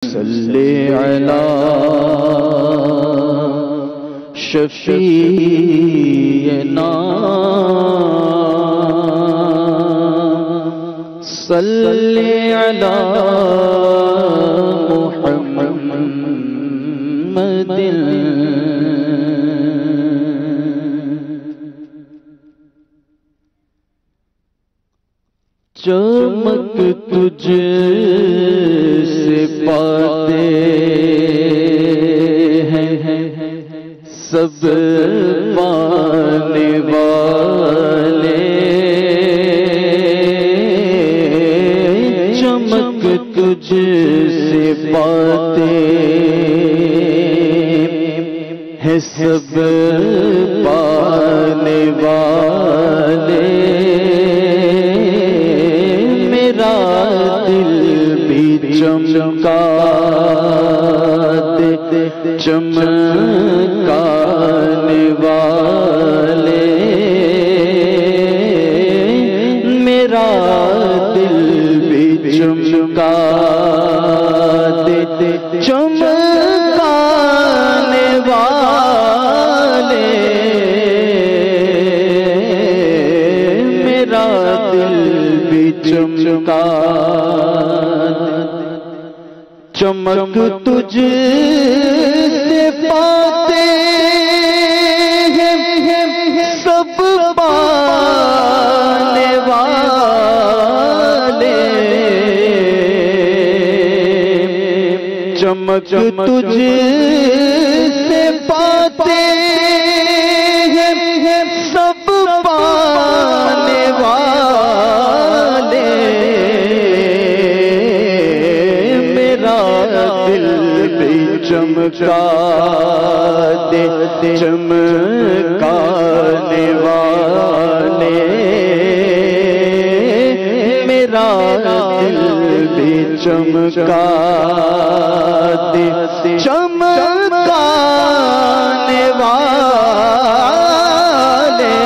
सल्ले अला शफीना सल्ले अला मुहम्मदिन। चमक तुझसे पाते हैं सब पाने वाले, चमक तुझसे पाते हैं सब पाने वाले। मेरा दिल भी चमका दे चमकाने वाले, मेरा दिल भी चमका दे चमकाने वाले। मेरा दिल भी चमका चमक तुझसे पाते हैं सब पाने वाले, चमक तुझसे पाते हैं सब पाने वाले। दिल भी चमका दे चमकाने वाले, मेरा दिल भी चमका दे चमकाने वाले।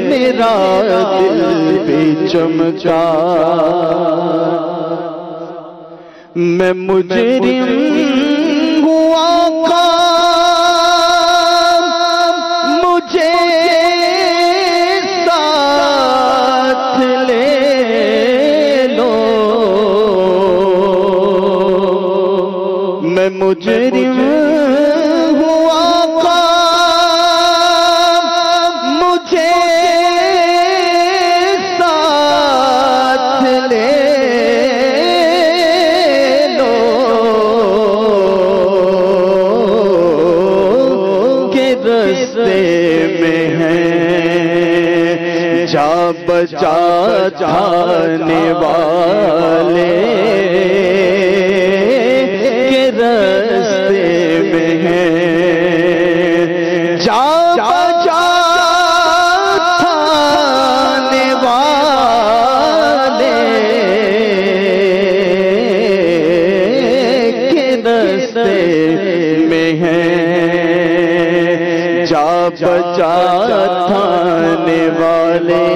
मेरा दिल भी चमका। मैं मुजरिम हुआ का मुझे साथ ले लो, मैं मुजरिम हुआ का मुझे साथ ले जा बचा जाने वाले, के रास्ते में हैं जा बचा जाने वाले, के रास्ते में हैं जा बचा थाने वाले।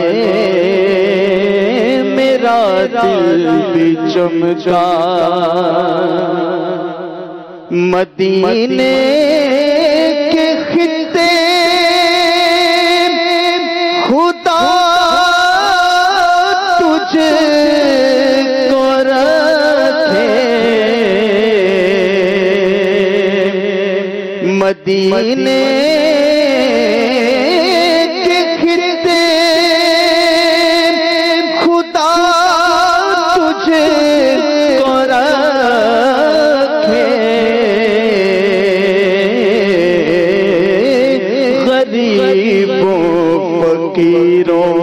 मेरा दिल भी चमका मदीने के खित्ते खुदा तुझको रखे, मदीने फकीरों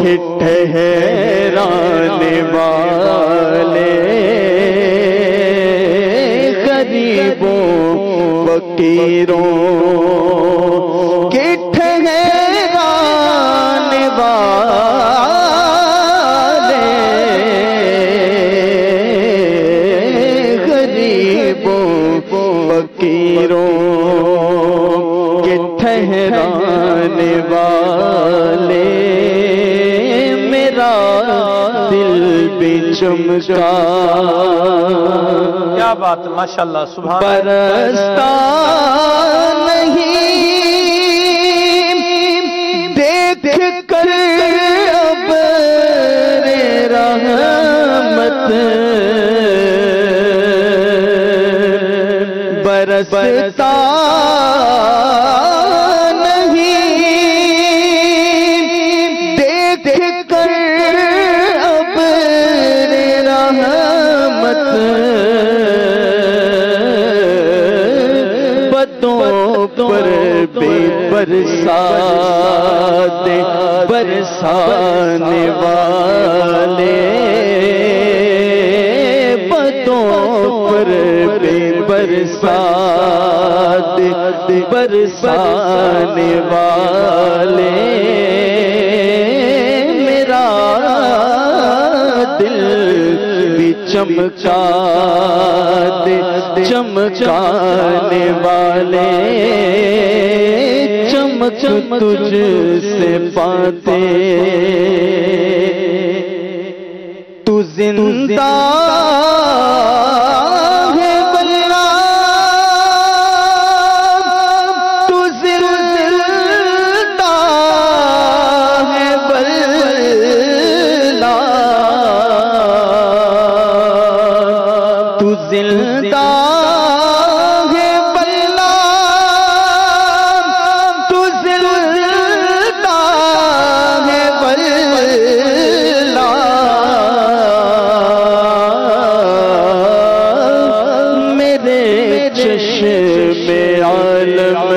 के ठहराने वाले, गरीबों फकीरों के ठहराने वाले, गरीबों फकीरों के ठहराने वाले। मेरा दिल भी चमका। क्या बात, माशाल्लाह, सुभान। बरसता नहीं देख कर अब रहमत, बरसता नहीं देख कर अब रहमत, बदों पर बेबरसात बरसाने वाले, बदों पर बेबरसात बरसाने वाले, मेरा दिल भी चमका दे चमकाने वाले, चमक तुझसे पाते। तू जिंदा है वल्ला, तू जिंदा है वल्ला, तू जिंदा है वल्ला, तू जिंदा है वल्ला, मेरे चश्मे आलम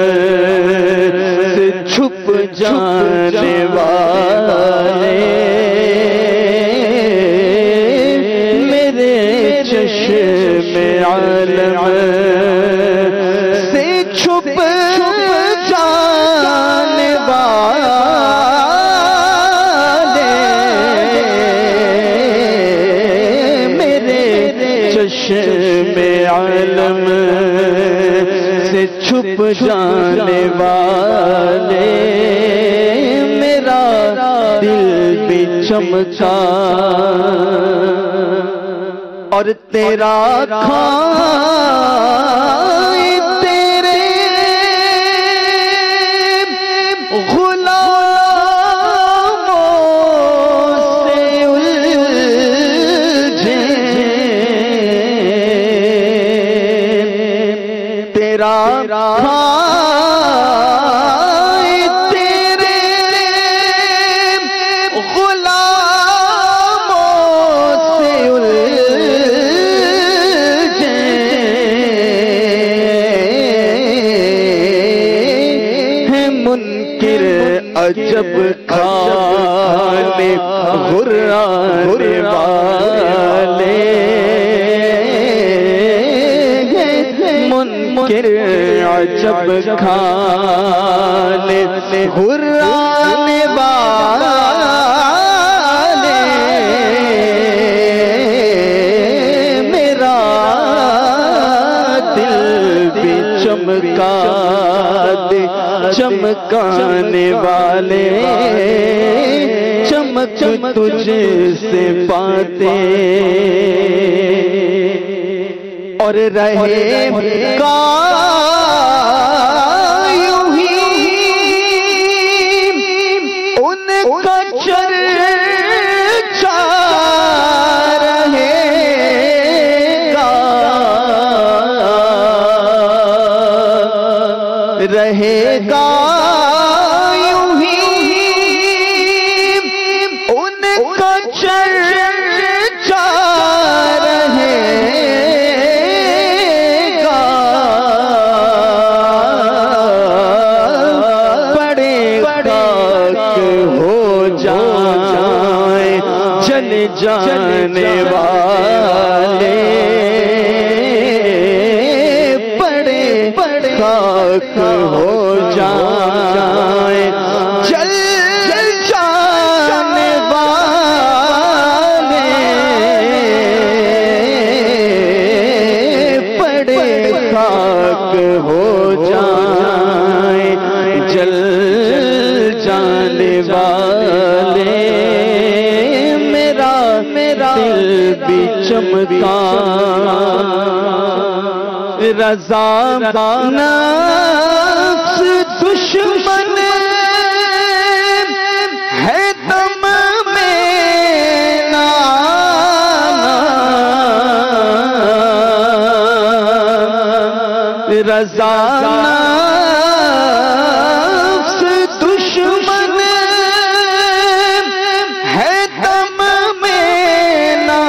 से छुप जाने वाले, मेरे चश्मे आलम से छुप जाने वाले, मेरे चश्मे आलम से छुप जाने वाले, मेरा दिल भी चमका और तेरा खाए तेरे गुलामों से उलझे, तेरा खाए तेरे गुलामों से उलझे, है मुनकिर अजब खाने गुर्राने वाले, मुनकिर अजब खाने गुर्राने वाले, मेरा दिल भी चमका दे चमकाने वाले, चमक तुझसे पाते और रहेगा यूं ही उनका चर्चा रहेगा, रहेगा यूं ही उनका चर्चा रहेगा, बड़े खाक हो जाए जल जाने वाले, बड़े खाक हो जाए जल जाने वाले, बड़े खाक हो जाए जल जाने वाले, मेरा दिल भी चमका, रज़ा नफ्स दुश्मन है दम में नाना, रज़ा नफ्स दुश्मन है दम में नाना,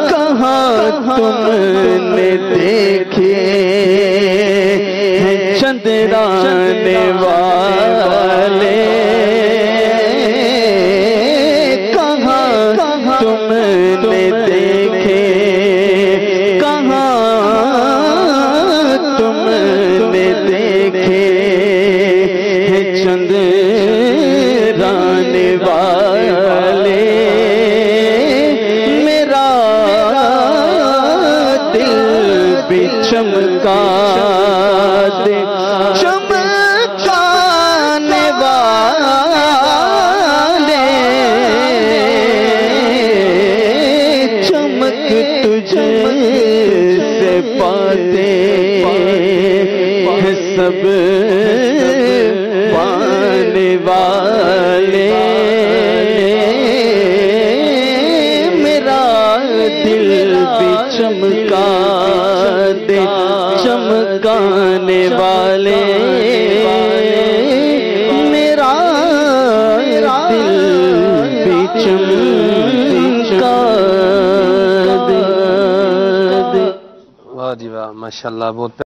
कहाँ तुमने देखे हैं चंद्राने वाले, तुमने देखे, कहाँ तुमने देखे चंद्राने वाले, मेरा दिल भी चमका दे, चमकाने वाले, चमक तुझे से पाते हैं सब पाने वाले, मेरा दिल भी चमका दे, चमकाने वाले, मेरा दिल भी चमका दे। वाह जी वाह, माशाल्लाह, बहुत